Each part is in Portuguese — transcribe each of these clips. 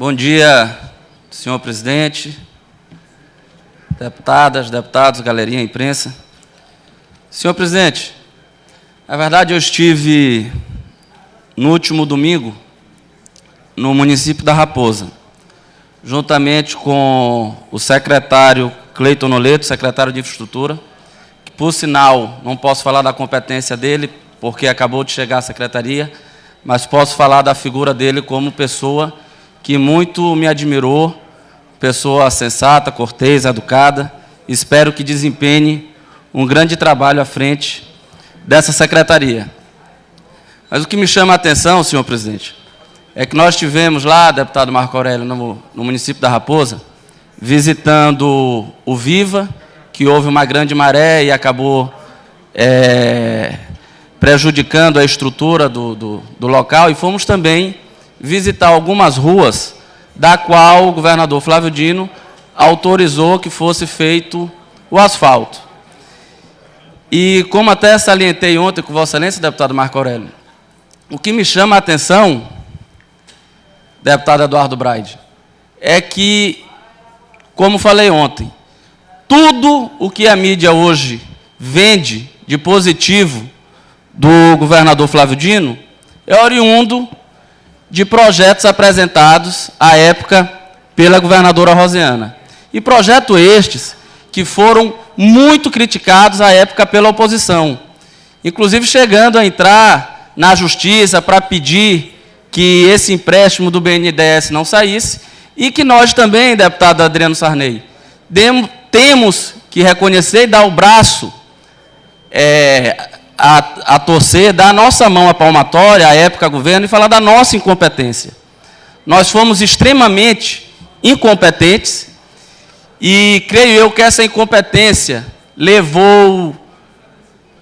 Bom dia, senhor presidente, deputadas, deputados, galerinha, imprensa. Senhor presidente, na verdade eu estive no último domingo no município da Raposa, juntamente com o secretário Cleiton Noleto, secretário de Infraestrutura, que, por sinal, não posso falar da competência dele, porque acabou de chegar à secretaria, mas posso falar da figura dele como pessoa que muito me admirou, pessoa sensata, cortês, educada. Espero que desempenhe um grande trabalho à frente dessa secretaria. Mas o que me chama a atenção, senhor presidente, é que nós tivemos lá, deputado Marco Aurélio, no município da Raposa, visitando o Viva, que houve uma grande maré e acabou prejudicando a estrutura do local, e fomos também visitar algumas ruas da qual o governador Flávio Dino autorizou que fosse feito o asfalto. E como até salientei ontem com Vossa Excelência, deputado Marco Aurélio, o que me chama a atenção, deputado Eduardo Braide, é que, como falei ontem, tudo o que a mídia hoje vende de positivo do governador Flávio Dino é oriundo de projetos apresentados à época pela governadora Rosiana. E projetos estes que foram muito criticados à época pela oposição, inclusive chegando a entrar na justiça para pedir que esse empréstimo do BNDES não saísse, e que nós também, deputado Adriano Sarney, temos que reconhecer e dar o braço a torcer, dar a nossa mão à palmatória, à época governo, e falar da nossa incompetência. Nós fomos extremamente incompetentes e creio eu que essa incompetência levou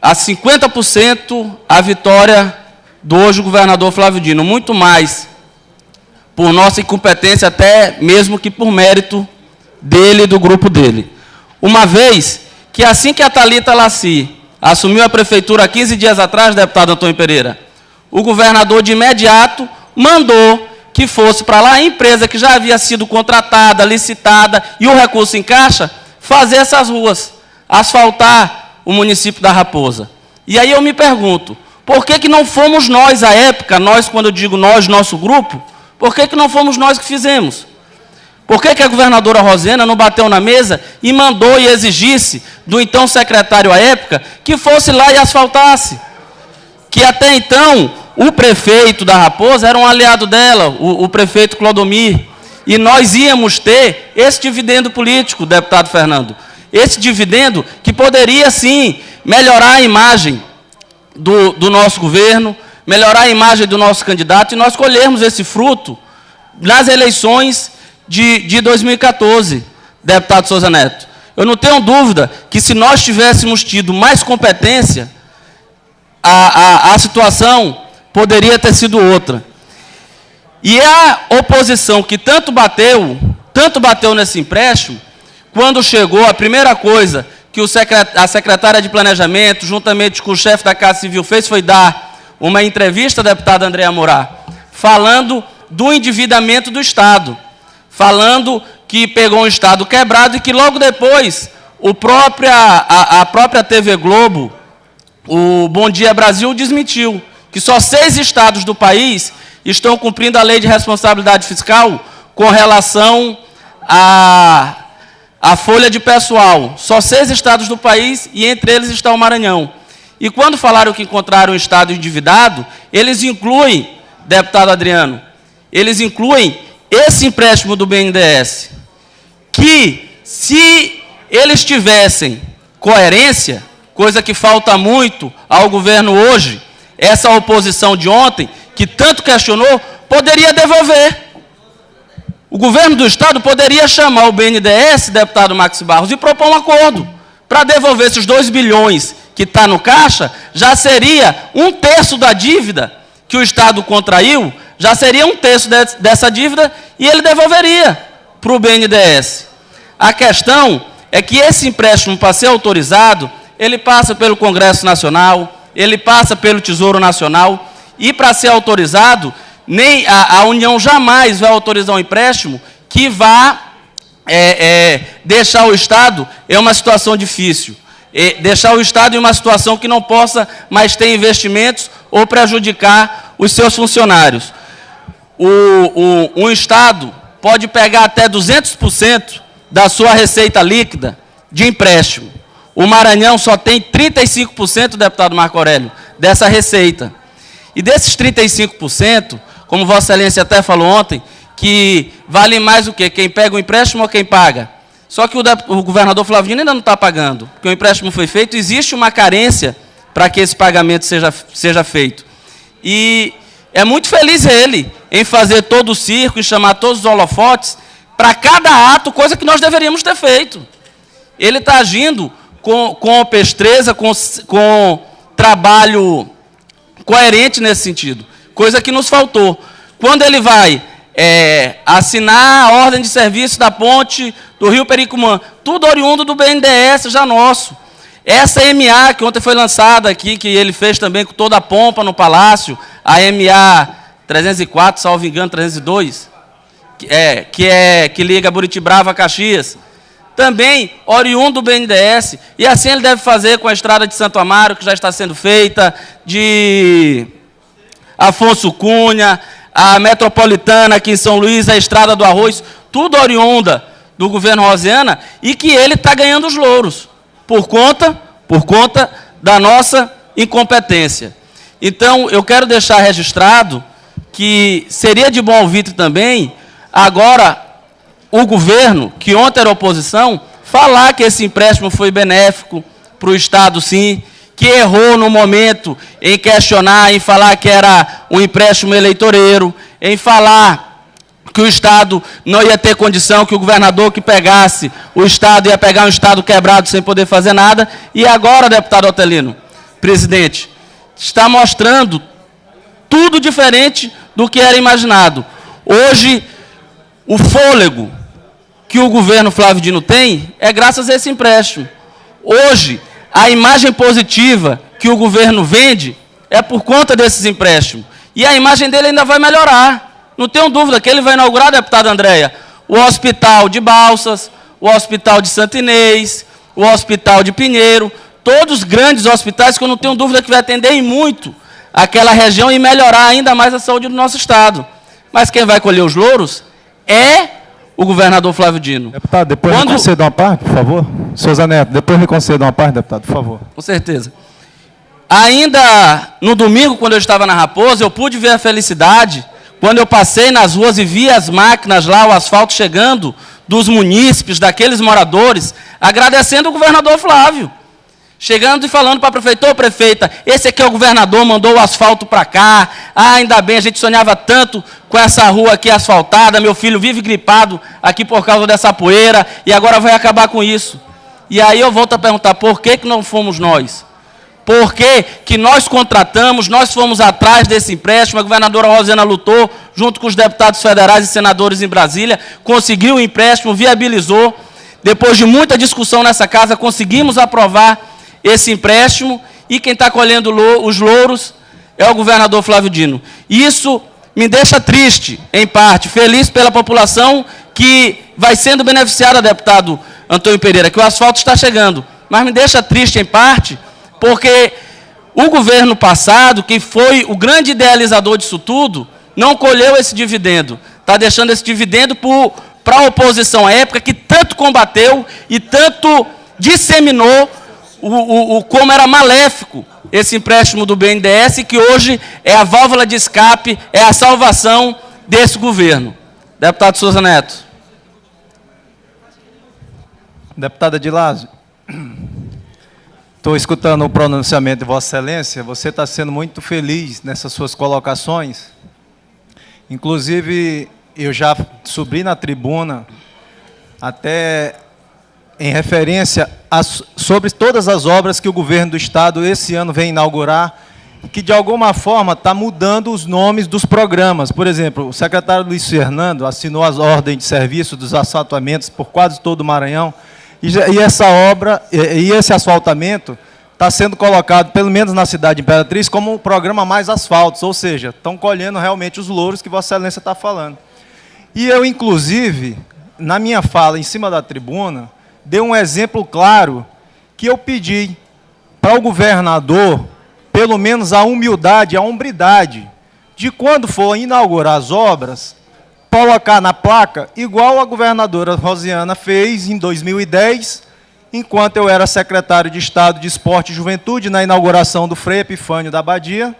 a 50% a vitória do hoje governador Flávio Dino, muito mais por nossa incompetência até mesmo que por mérito dele e do grupo dele. Uma vez que assim que a Thalita Lacy assumiu a prefeitura há 15 dias atrás, deputado Antônio Pereira, o governador de imediato mandou que fosse para lá a empresa que já havia sido contratada, licitada e o recurso em caixa, fazer essas ruas, asfaltar o município da Raposa. E aí eu me pergunto, por que não fomos nós, à época, nós, quando eu digo nós, nosso grupo, por que não fomos nós que fizemos? Por que a governadora Rosiana não bateu na mesa e mandou e exigisse do então secretário à época que fosse lá e asfaltasse? Que até então o prefeito da Raposa era um aliado dela, o prefeito Clodomir, e nós íamos ter esse dividendo político, deputado Fernando, esse dividendo que poderia sim melhorar a imagem do nosso governo, melhorar a imagem do nosso candidato, e nós colhermos esse fruto nas eleições de 2014, deputado Souza Neto. Eu não tenho dúvida que, se nós tivéssemos tido mais competência, a situação poderia ter sido outra. E a oposição que tanto bateu nesse empréstimo, quando chegou, a primeira coisa que a secretária de Planejamento, juntamente com o chefe da Casa Civil, fez foi dar uma entrevista, deputada Andréa Mourá, falando do endividamento do Estado, falando que pegou um Estado quebrado e que logo depois a própria TV Globo, o Bom Dia Brasil, desmentiu que só 6 estados do país estão cumprindo a lei de responsabilidade fiscal com relação à folha de pessoal. Só 6 estados do país, e entre eles está o Maranhão. E quando falaram que encontraram um Estado endividado, eles incluem, deputado Adriano, eles incluem esse empréstimo do BNDES, que, se eles tivessem coerência, coisa que falta muito ao governo hoje, essa oposição de ontem, que tanto questionou, poderia devolver. O governo do Estado poderia chamar o BNDES, deputado Max Barros, e propor um acordo para devolver esses 2 bilhões que está no caixa, já seria 1/3 da dívida que o Estado contraiu, já seria 1/3 dessa dívida, e ele devolveria para o BNDES. A questão é que esse empréstimo, para ser autorizado, ele passa pelo Congresso Nacional, ele passa pelo Tesouro Nacional, e para ser autorizado, nem a União jamais vai autorizar um empréstimo que vá deixar o Estado em uma situação difícil, deixar o Estado em uma situação que não possa mais ter investimentos ou prejudicar os seus funcionários. Um Estado pode pegar até 200% da sua receita líquida de empréstimo. O Maranhão só tem 35%, deputado Marco Aurélio, dessa receita. E desses 35%, como Vossa Excelência até falou ontem, que vale mais o quê? Quem pega o empréstimo ou quem paga? Só que o governador Flávio Dino ainda não está pagando, porque o empréstimo foi feito, existe uma carência para que esse pagamento seja feito. E é muito feliz ele em fazer todo o circo, em chamar todos os holofotes, para cada ato, coisa que nós deveríamos ter feito. Ele está agindo com pestreza, com trabalho coerente nesse sentido, coisa que nos faltou. Quando ele vai assinar a ordem de serviço da ponte do Rio Pericumã, tudo oriundo do BNDES, já nosso. Essa MA, que ontem foi lançada aqui, que ele fez também com toda a pompa no Palácio, a MA 304, salvo engano, 302, que liga Buritibrava a Caxias, também oriundo do BNDES, e assim ele deve fazer com a estrada de Santo Amaro, que já está sendo feita, de Afonso Cunha, a metropolitana aqui em São Luís, a estrada do Arroz, tudo oriunda do governo Rosiana, e que ele está ganhando os louros, por conta da nossa incompetência. Então, eu quero deixar registrado que seria de bom ouvir também, agora, o governo, que ontem era oposição, falar que esse empréstimo foi benéfico para o Estado, sim, que errou no momento em questionar, em falar que era um empréstimo eleitoreiro, em falar que o Estado não ia ter condição, que o governador que pegasse, o Estado ia pegar um Estado quebrado sem poder fazer nada. E agora, deputado Otelino, presidente, está mostrando tudo diferente do que era imaginado. Hoje, o fôlego que o governo Flávio Dino tem é graças a esse empréstimo. Hoje, a imagem positiva que o governo vende é por conta desses empréstimos. E a imagem dele ainda vai melhorar. Não tenho dúvida que ele vai inaugurar, deputada Andréia, o Hospital de Balsas, o Hospital de Santo Inês, o Hospital de Pinheiro, todos grandes hospitais que eu não tenho dúvida que vai atender em muito aquela região e melhorar ainda mais a saúde do nosso Estado. Mas quem vai colher os louros é o governador Flávio Dino. Deputado, depois me conceda uma parte, por favor. Souza Neto, depois me conceda uma parte, deputado, por favor. Com certeza. Ainda no domingo, quando eu estava na Raposa, eu pude ver a felicidade, quando eu passei nas ruas e vi as máquinas lá, o asfalto chegando, dos munícipes, daqueles moradores, agradecendo o governador Flávio. Chegando e falando para a prefeita, ô prefeita, esse aqui é o governador, mandou o asfalto para cá, ainda bem, a gente sonhava tanto com essa rua aqui asfaltada, meu filho vive gripado aqui por causa dessa poeira, e agora vai acabar com isso. E aí eu volto a perguntar, por que não fomos nós? Por que nós contratamos, nós fomos atrás desse empréstimo, a governadora Rosiana lutou, junto com os deputados federais e senadores em Brasília, conseguiu o empréstimo, viabilizou, depois de muita discussão nessa casa, conseguimos aprovar esse empréstimo, e quem está colhendo os louros é o governador Flávio Dino. Isso me deixa triste, em parte, feliz pela população que vai sendo beneficiada, deputado Antônio Pereira, que o asfalto está chegando, mas me deixa triste, em parte, porque o governo passado, que foi o grande idealizador disso tudo, não colheu esse dividendo, está deixando esse dividendo para a oposição à época, que tanto combateu e tanto disseminou como era maléfico esse empréstimo do BNDES, que hoje é a válvula de escape, é a salvação desse governo. Deputado Souza Neto. Deputada de Lázio, estou escutando o pronunciamento de Vossa Excelência, você está sendo muito feliz nessas suas colocações. Inclusive, eu já subi na tribuna, até em referência sobre todas as obras que o governo do Estado esse ano vem inaugurar, que de alguma forma está mudando os nomes dos programas. Por exemplo, o secretário Luiz Fernando assinou as ordens de serviço dos asfaltamentos por quase todo o Maranhão, e essa obra, e esse asfaltamento está sendo colocado, pelo menos na cidade de Imperatriz, como o programa Mais Asfaltos, ou seja, estão colhendo realmente os louros que Vossa Excelência está falando. E eu, inclusive, na minha fala em cima da tribuna, dei um exemplo claro que eu pedi para o governador, pelo menos a humildade, a hombridade, de quando for inaugurar as obras, colocar na placa, igual a governadora Rosiana fez em 2010, enquanto eu era secretário de Estado de Esporte e Juventude, na inauguração do Frei Epifânio da Abadia,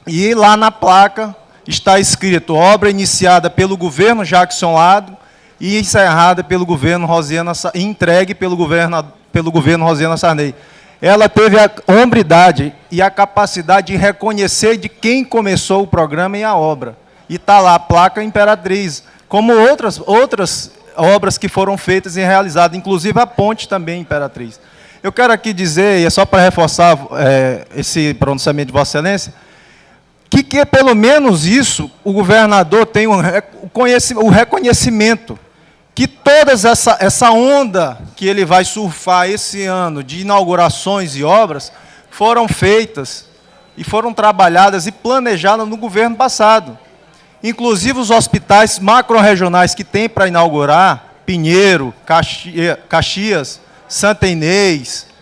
e lá na placa está escrito, obra iniciada pelo governo Jackson Lado e encerrada pelo governo Rosiana, entregue pelo governo Rosiana Sarney. Ela teve a hombridade e a capacidade de reconhecer de quem começou o programa e a obra. E está lá a placa Imperatriz, como outras obras que foram feitas e realizadas, inclusive a ponte também Imperatriz. Eu quero aqui dizer, e é só para reforçar esse pronunciamento de Vossa Excelência, que pelo menos isso, o governador tem o reconhecimento que toda essa onda que ele vai surfar esse ano de inaugurações e obras foram feitas e foram trabalhadas e planejadas no governo passado. Inclusive os hospitais macro-regionais que tem para inaugurar, Pinheiro, Caxias, Santa Inês,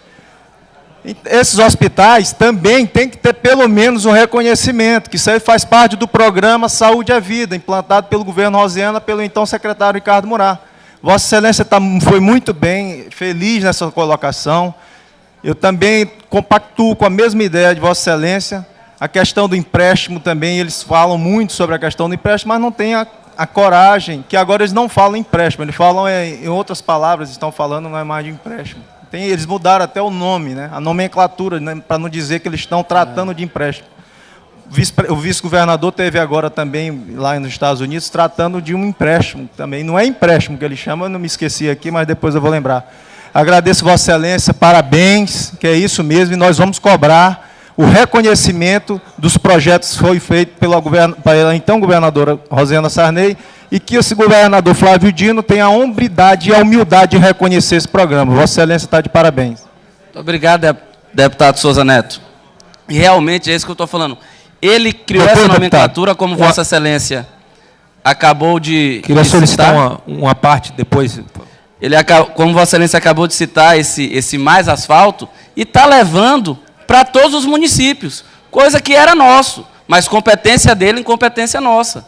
esses hospitais também têm que ter pelo menos um reconhecimento, que isso aí faz parte do programa Saúde à Vida, implantado pelo governo Rosiana, pelo então secretário Ricardo Murat. Vossa Excelência foi muito bem, feliz nessa colocação. Eu também compactuo com a mesma ideia de Vossa Excelência. A questão do empréstimo também, eles falam muito sobre a questão do empréstimo, mas não tem a coragem, que agora eles não falam empréstimo, eles falam, em outras palavras, estão falando, não é mais de empréstimo. Eles mudaram até o nome, né, a nomenclatura, né, para não dizer que eles estão tratando de empréstimo. O vice-governador teve agora também, lá nos Estados Unidos, tratando de um empréstimo também. Não é empréstimo que ele chama, eu não me esqueci aqui, mas depois eu vou lembrar. Agradeço Vossa Excelência, parabéns, que é isso mesmo, e nós vamos cobrar o reconhecimento dos projetos que foi feito pela então governadora Rosiana Sarney, e que esse governador Flávio Dino tenha a hombridade e a humildade de reconhecer esse programa. Vossa Excelência está de parabéns. Muito obrigado, deputado Souza Neto. E realmente é isso que eu estou falando. Ele criou essa nomenclatura, como Vossa Excelência acabou de Queria solicitar uma parte depois. Como Vossa Excelência acabou de citar, esse Mais Asfalto, e está levando para todos os municípios, coisa que era nosso, mas competência dele, incompetência nossa.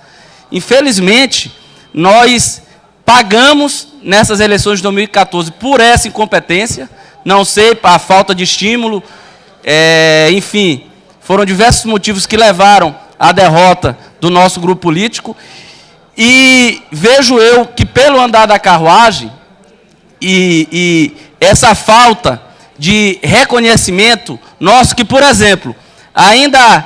Infelizmente, nós pagamos nessas eleições de 2014 por essa incompetência, não sei, a falta de estímulo, enfim, foram diversos motivos que levaram à derrota do nosso grupo político, e vejo eu que pelo andar da carruagem e essa falta de reconhecimento nosso, que, por exemplo, ainda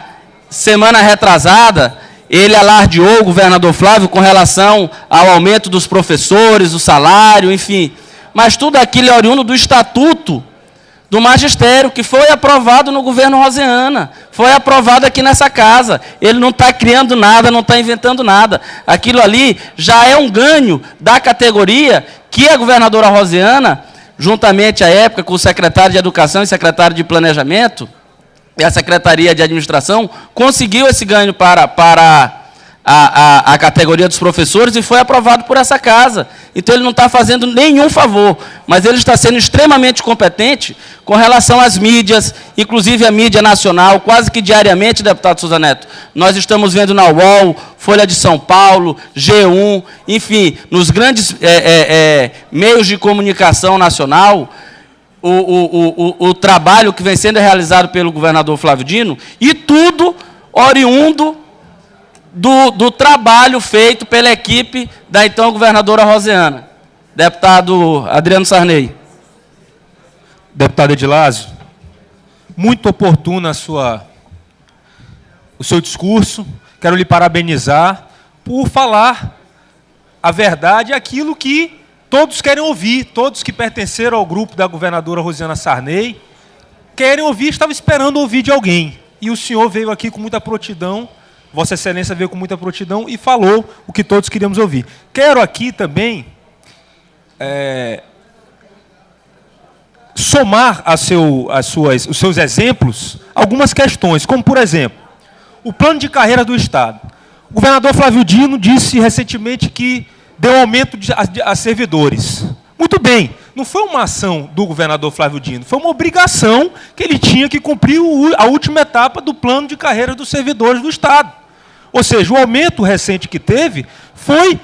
semana retrasada, ele alardeou o governador Flávio com relação ao aumento dos professores, o salário, enfim. Mas tudo aquilo é oriundo do Estatuto do Magistério, que foi aprovado no governo Rosiana, foi aprovado aqui nessa casa. Ele não está criando nada, não está inventando nada. Aquilo ali já é um ganho da categoria que a governadora Rosiana, juntamente à época com o secretário de Educação e secretário de Planejamento, e a Secretaria de Administração, conseguiu esse ganho para a categoria dos professores e foi aprovado por essa casa. Então, ele não está fazendo nenhum favor, mas ele está sendo extremamente competente com relação às mídias, inclusive a mídia nacional, quase que diariamente, deputado Souza Neto. Nós estamos vendo na UOL, Folha de São Paulo, G1, enfim, nos grandes meios de comunicação nacional, o trabalho que vem sendo realizado pelo governador Flávio Dino, e tudo oriundo do trabalho feito pela equipe da então governadora Rosiana. Deputado Adriano Sarney. Deputado Edilásio, muito oportuno o seu discurso. Quero lhe parabenizar por falar a verdade, aquilo que todos querem ouvir, todos que pertenceram ao grupo da governadora Rosiana Sarney querem ouvir, estavam esperando ouvir de alguém. E o senhor veio aqui com muita prontidão, Vossa Excelência veio com muita prontidão e falou o que todos queríamos ouvir. Quero aqui também somar os seus exemplos algumas questões, como, por exemplo, o plano de carreira do Estado. O governador Flávio Dino disse recentemente que deu aumento a servidores. Muito bem, não foi uma ação do governador Flávio Dino, foi uma obrigação que ele tinha que cumprir a última etapa do plano de carreira dos servidores do Estado. Ou seja, o aumento recente que teve foi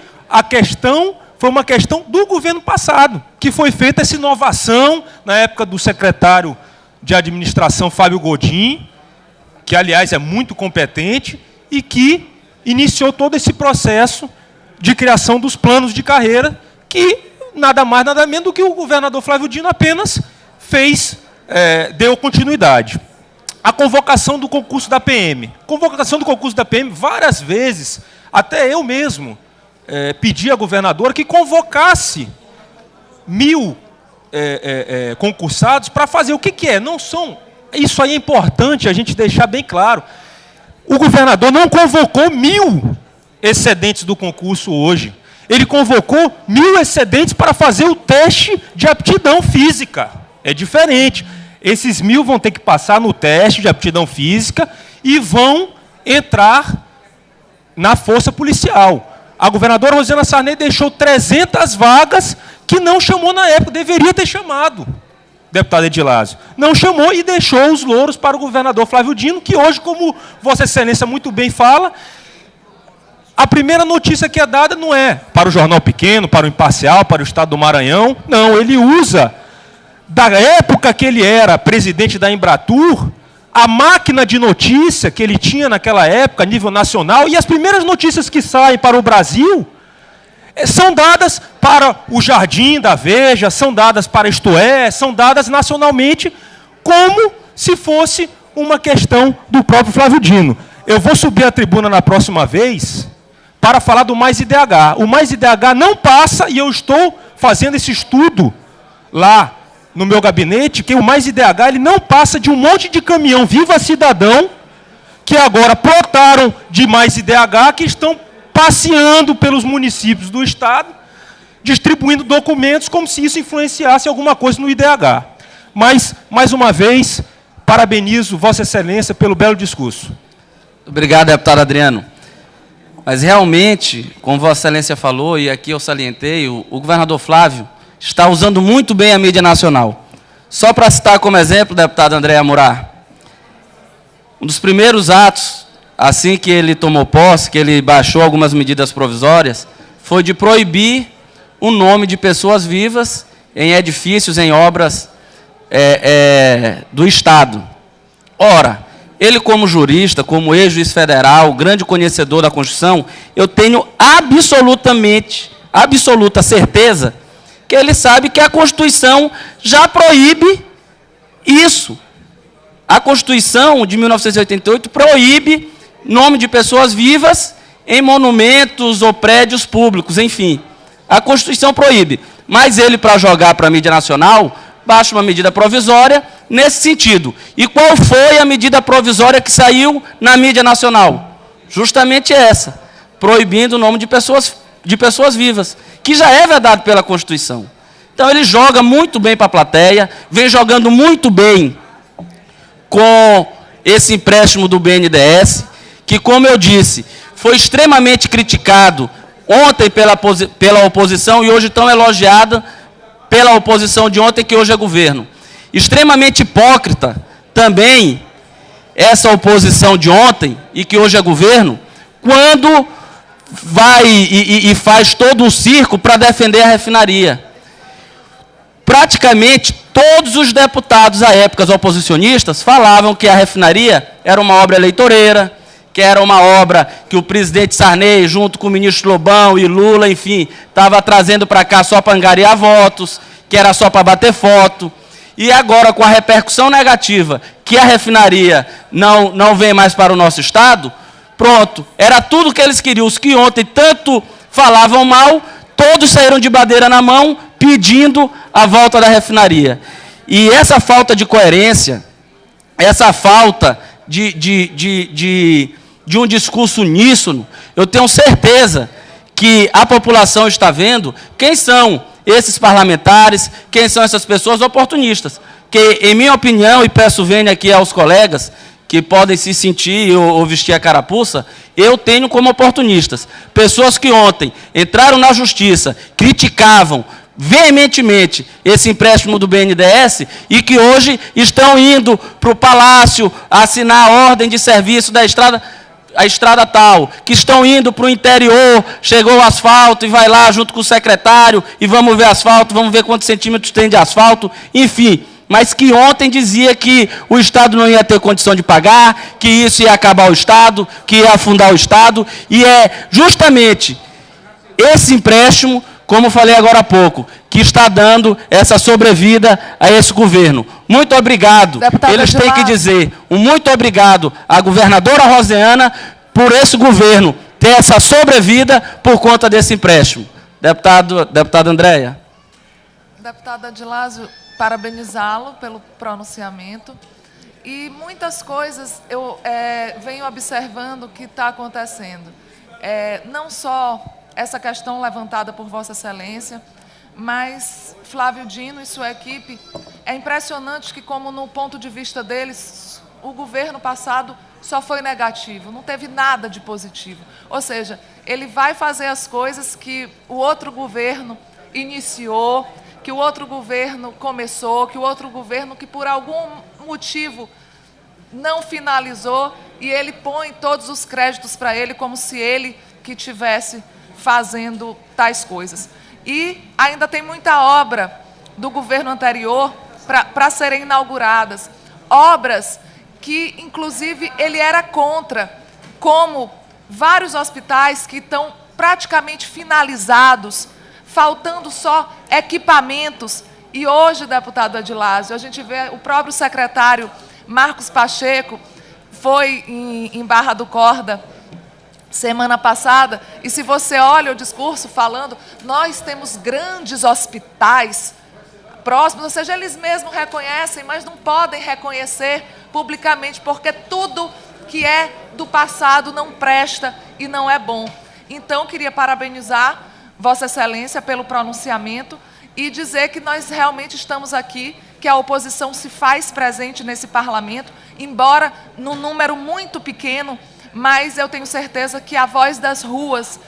uma questão do governo passado, que foi feita essa inovação na época do secretário de administração Fábio Godin, que, aliás, é muito competente, e que iniciou todo esse processo de criação dos planos de carreira, que nada mais, nada menos do que o governador Flávio Dino apenas deu continuidade. A convocação do concurso da PM. Convocação do concurso da PM, várias vezes, até eu mesmo pedi à governadora que convocasse 1000 concursados para fazer o que é. Não são. Isso aí é importante a gente deixar bem claro. O governador não convocou 1000 excedentes do concurso hoje. Ele convocou 1000 excedentes para fazer o teste de aptidão física. É diferente. Esses 1000 vão ter que passar no teste de aptidão física e vão entrar na força policial. A governadora Rosiana Sarney deixou 300 vagas que não chamou na época, deveria ter chamado, deputado Edilásio. Não chamou e deixou os louros para o governador Flávio Dino, que hoje, como Vossa Excelência muito bem fala, a primeira notícia que é dada não é para o Jornal Pequeno, para o Imparcial, para o Estado do Maranhão. Não, ele usa, da época que ele era presidente da Embratur, a máquina de notícia que ele tinha naquela época, a nível nacional, e as primeiras notícias que saem para o Brasil são dadas para o Jardim da Veja, são dadas para Isto É, são dadas nacionalmente como se fosse uma questão do próprio Flávio Dino. Eu vou subir à tribuna na próxima vez para falar do Mais IDH. O Mais IDH não passa, e eu estou fazendo esse estudo lá no meu gabinete, que o Mais IDH ele não passa de um monte de caminhão Viva Cidadão, que agora plotaram de Mais IDH, que estão passeando pelos municípios do Estado, distribuindo documentos como se isso influenciasse alguma coisa no IDH. Mas, mais uma vez, parabenizo Vossa Excelência pelo belo discurso. Obrigado, deputado Adriano. Mas, realmente, como Vossa Excelência falou, e aqui eu salientei, o governador Flávio está usando muito bem a mídia nacional. Só para citar como exemplo, deputado André Amurá, um dos primeiros atos, assim que ele tomou posse, que ele baixou algumas medidas provisórias, foi de proibir o nome de pessoas vivas em edifícios, em obras do Estado. Ora, ele como jurista, como ex-juiz federal, grande conhecedor da Constituição, eu tenho absoluta certeza que ele sabe que a Constituição já proíbe isso. A Constituição de 1988 proíbe nome de pessoas vivas em monumentos ou prédios públicos, enfim. A Constituição proíbe. Mas ele, para jogar para a mídia nacional, baixa uma medida provisória nesse sentido. E qual foi a medida provisória que saiu na mídia nacional? Justamente essa, proibindo o nome de pessoas vivas, que já é vedado pela Constituição. Então, ele joga muito bem para a plateia, vem jogando muito bem com esse empréstimo do BNDES, que, como eu disse, foi extremamente criticado ontem pela oposição e hoje tão elogiado pela oposição de ontem, que hoje é governo. Extremamente hipócrita também essa oposição de ontem e que hoje é governo, quando vai e faz todo um circo para defender a refinaria. Praticamente todos os deputados à época, os oposicionistas, falavam que a refinaria era uma obra eleitoreira, que era uma obra que o presidente Sarney, junto com o ministro Lobão e Lula, enfim, estava trazendo para cá só para angariar votos, que era só para bater foto. E agora, com a repercussão negativa, que a refinaria não vem mais para o nosso Estado, pronto, era tudo que eles queriam. Os que ontem tanto falavam mal, todos saíram de bandeira na mão, pedindo a volta da refinaria. E essa falta de coerência, essa falta de um discurso uníssono, eu tenho certeza que a população está vendo quem são esses parlamentares, quem são essas pessoas oportunistas. Que, em minha opinião, e peço vênia aqui aos colegas, que podem se sentir ou vestir a carapuça, eu tenho como oportunistas pessoas que ontem entraram na justiça, criticavam veementemente esse empréstimo do BNDES e que hoje estão indo para o Palácio assinar a ordem de serviço da estrada, a estrada tal, que estão indo para o interior, chegou o asfalto e vai lá junto com o secretário e vamos ver asfalto, vamos ver quantos centímetros tem de asfalto, enfim. Mas que ontem dizia que o Estado não ia ter condição de pagar, que isso ia acabar o Estado, que ia afundar o Estado, e é justamente esse empréstimo, como falei agora há pouco, que está dando essa sobrevida a esse governo. Muito obrigado. Deputada Eles têm que dizer um muito obrigado à governadora Rosiana por esse governo ter essa sobrevida por conta desse empréstimo. Deputada Andréia. Deputada Adilásio, parabenizá-lo pelo pronunciamento. E muitas coisas eu venho observando que está acontecendo. Não só essa questão levantada por Vossa Excelência, mas Flávio Dino e sua equipe, é impressionante que, como no ponto de vista deles, o governo passado só foi negativo, não teve nada de positivo. Ou seja, ele vai fazer as coisas que o outro governo iniciou, que o outro governo começou, que o outro governo que por algum motivo não finalizou, e ele põe todos os créditos para ele como se ele que tivesse fazendo tais coisas. E ainda tem muita obra do governo anterior para serem inauguradas. Obras que, inclusive, ele era contra, como vários hospitais que estão praticamente finalizados, faltando só equipamentos. E hoje, deputado Adilásio, a gente vê o próprio secretário Marcos Pacheco, foi em Barra do Corda, semana passada, e se você olha o discurso falando, nós temos grandes hospitais próximos, ou seja, eles mesmos reconhecem, mas não podem reconhecer publicamente, porque tudo que é do passado não presta e não é bom. Então, queria parabenizar Vossa Excelência pelo pronunciamento e dizer que nós realmente estamos aqui, que a oposição se faz presente nesse parlamento, embora num número muito pequeno, mas eu tenho certeza que a voz das ruas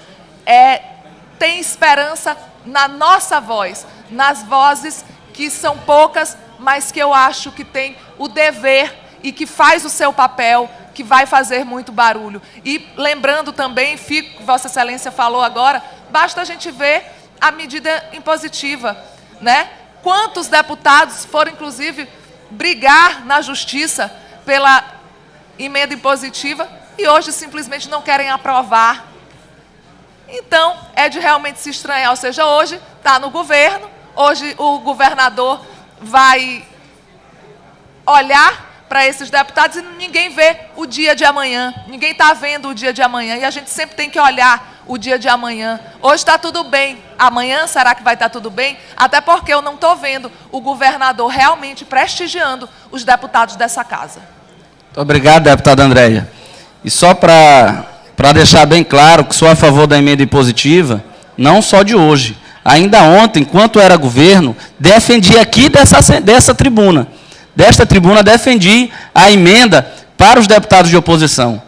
tem esperança na nossa voz, nas vozes que são poucas, mas que eu acho que tem o dever e que faz o seu papel, que vai fazer muito barulho. E lembrando também, Vossa Excelência falou agora, basta a gente ver a medida impositiva, né? Quantos deputados foram, inclusive, brigar na justiça pela emenda impositiva e hoje simplesmente não querem aprovar. Então, é de realmente se estranhar. Ou seja, hoje está no governo, hoje o governador vai olhar para esses deputados e ninguém vê o dia de amanhã. Ninguém está vendo o dia de amanhã. E a gente sempre tem que olhar o dia de amanhã. Hoje está tudo bem. Amanhã será que vai estar tudo bem? Até porque eu não estou vendo o governador realmente prestigiando os deputados dessa casa. Muito obrigado, deputada Andréia. E só para deixar bem claro que sou a favor da emenda impositiva, não só de hoje. Ainda ontem, enquanto era governo, defendi aqui desta tribuna, defendi a emenda para os deputados de oposição.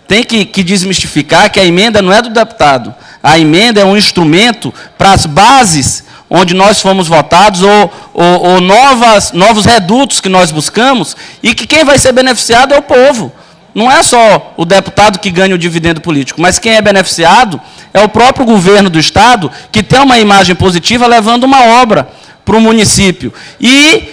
Tem que desmistificar que a emenda não é do deputado. A emenda é um instrumento para as bases onde nós fomos votados ou novos redutos que nós buscamos e que quem vai ser beneficiado é o povo. Não é só o deputado que ganha o dividendo político, mas quem é beneficiado é o próprio governo do Estado que tem uma imagem positiva levando uma obra para o município. E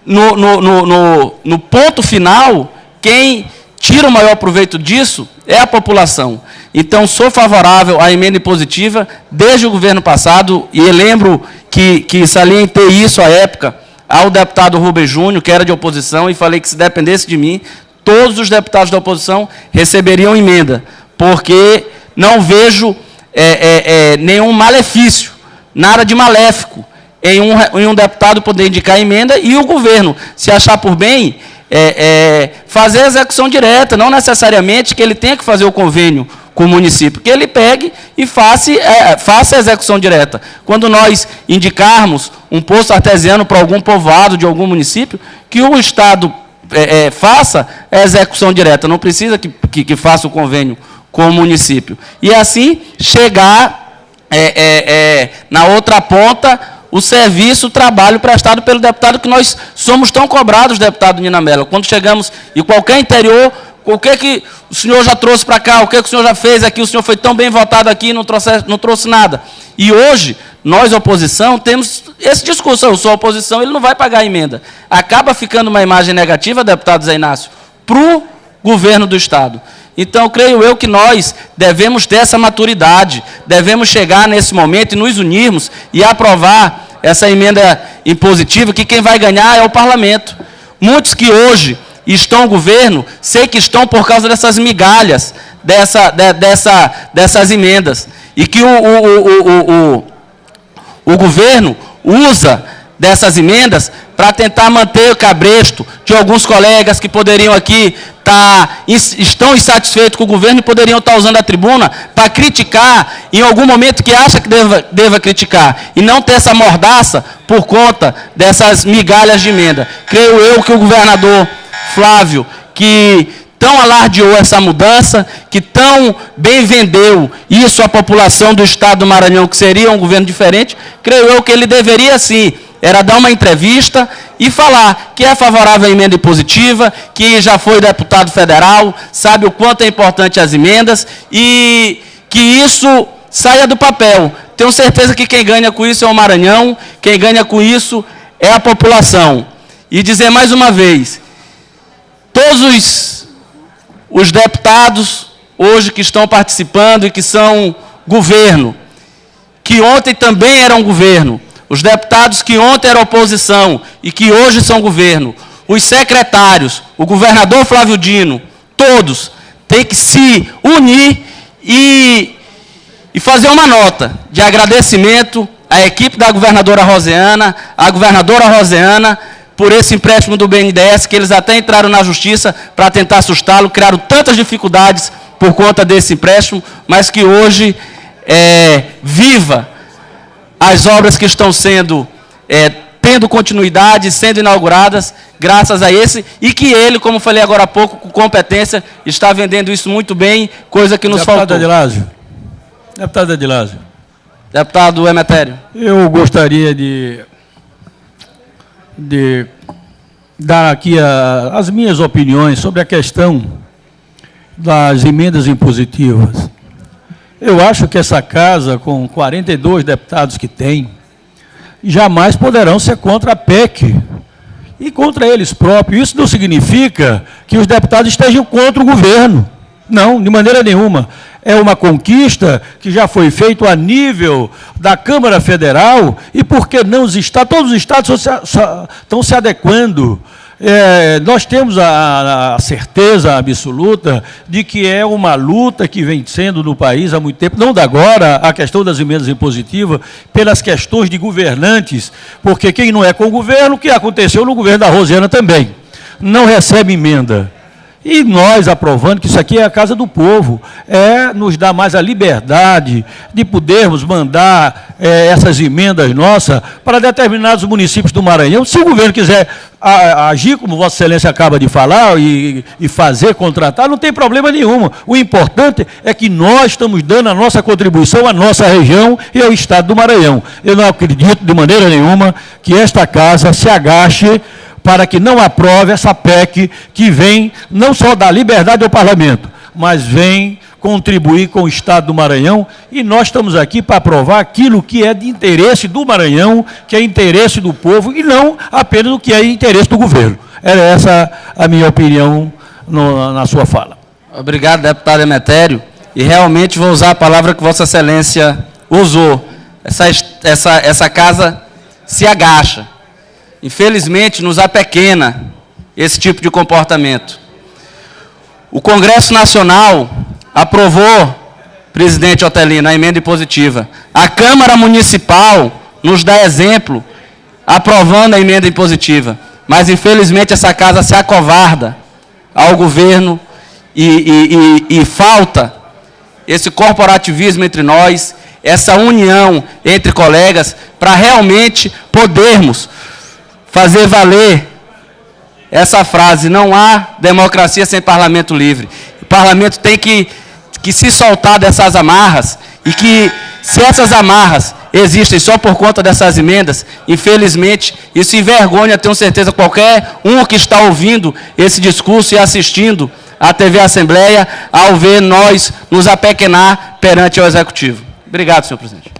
no ponto final, quem tira o maior proveito disso é a população. Então, sou favorável à emenda impositiva desde o governo passado, e eu lembro que salientei isso à época ao deputado Rubem Júnior, que era de oposição, e falei que se dependesse de mim, todos os deputados da oposição receberiam emenda, porque não vejo nenhum malefício, nada de maléfico, em um deputado poder indicar emenda e o governo, se achar por bem, fazer a execução direta, não necessariamente que ele tenha que fazer o convênio com o município, que ele pegue e faça a execução direta. Quando nós indicarmos um poço artesiano para algum povoado de algum município, que o Estado faça a execução direta, não precisa que faça o convênio com o município. E assim chegar na outra ponta o serviço, o trabalho prestado pelo deputado, que nós somos tão cobrados, deputado Nina Mello. Quando chegamos em qualquer interior, o que o senhor já trouxe para cá, o que o senhor já fez aqui, o senhor foi tão bem votado aqui e não trouxe nada. E hoje, nós, oposição, temos esse discurso, eu sou oposição, ele não vai pagar a emenda. Acaba ficando uma imagem negativa, deputado Zé Inácio, para o governo do Estado. Então, creio eu que nós devemos ter essa maturidade, devemos chegar nesse momento e nos unirmos e aprovar essa emenda impositiva, que quem vai ganhar é o parlamento. Muitos que hoje estão no governo, sei que estão por causa dessas migalhas, dessas emendas, e que o governo usa dessas emendas para tentar manter o cabresto de alguns colegas que poderiam aqui estão insatisfeitos com o governo e poderiam estar usando a tribuna para criticar em algum momento que acha que deva criticar, e não ter essa mordaça por conta dessas migalhas de emenda. Creio eu que o governador Flávio, que tão alardeou essa mudança, que tão bem vendeu isso à população do Estado do Maranhão, que seria um governo diferente, creio eu que ele deveria, sim, era dar uma entrevista e falar que é favorável à emenda impositiva, que já foi deputado federal, sabe o quanto é importante as emendas e que isso saia do papel. Tenho certeza que quem ganha com isso é o Maranhão, quem ganha com isso é a população. E dizer mais uma vez, todos os deputados hoje que estão participando e que são governo, que ontem também eram governo, os deputados que ontem eram oposição e que hoje são governo, os secretários, o governador Flávio Dino, todos têm que se unir e fazer uma nota de agradecimento à equipe da governadora Roseana, por esse empréstimo do BNDES, que eles até entraram na justiça para tentar assustá-lo, criaram tantas dificuldades por conta desse empréstimo, mas que hoje viva as obras que estão tendo continuidade, sendo inauguradas, graças a esse, e que ele, como falei agora há pouco, com competência, está vendendo isso muito bem, coisa que nos faltou. Deputado Adilásio. Deputado Emetério. Eu gostaria de dar aqui as minhas opiniões sobre a questão das emendas impositivas. Eu acho que essa casa, com 42 deputados que tem, jamais poderão ser contra a PEC e contra eles próprios. Isso não significa que os deputados estejam contra o governo. Não, de maneira nenhuma. É uma conquista que já foi feita a nível da Câmara Federal e, por que não, os estados, todos os estados estão se adequando. Nós temos a certeza absoluta de que é uma luta que vem sendo no país há muito tempo, não da agora, a questão das emendas impositivas, pelas questões de governantes, porque quem não é com o governo, o que aconteceu no governo da Rosiana também, não recebe emenda. E nós aprovando que isso aqui é a casa do povo, nos dá mais a liberdade de podermos mandar essas emendas nossas para determinados municípios do Maranhão. Se o governo quiser agir, como Vossa Excelência acaba de falar, e fazer, contratar, não tem problema nenhum. O importante é que nós estamos dando a nossa contribuição à nossa região e ao Estado do Maranhão. Eu não acredito de maneira nenhuma que esta casa se agache para que não aprove essa PEC que vem não só dar liberdade ao parlamento, mas vem contribuir com o Estado do Maranhão, e nós estamos aqui para aprovar aquilo que é de interesse do Maranhão, que é interesse do povo, e não apenas o que é interesse do governo. Era essa a minha opinião na sua fala. Obrigado, deputado Emetério, e realmente vou usar a palavra que Vossa Excelência usou. Essa casa se agacha. Infelizmente, nos apequena esse tipo de comportamento. O Congresso Nacional aprovou, presidente Otelino, a emenda impositiva. A Câmara Municipal nos dá exemplo, aprovando a emenda impositiva. Mas, infelizmente, essa casa se acovarda ao governo e falta esse corporativismo entre nós, essa união entre colegas, para realmente podermos fazer valer essa frase: não há democracia sem parlamento livre. O parlamento tem que se soltar dessas amarras, e que, se essas amarras existem só por conta dessas emendas, infelizmente, isso envergonha, tenho certeza, qualquer um que está ouvindo esse discurso e assistindo à TV Assembleia, ao ver nós nos apequenar perante o Executivo. Obrigado, senhor presidente.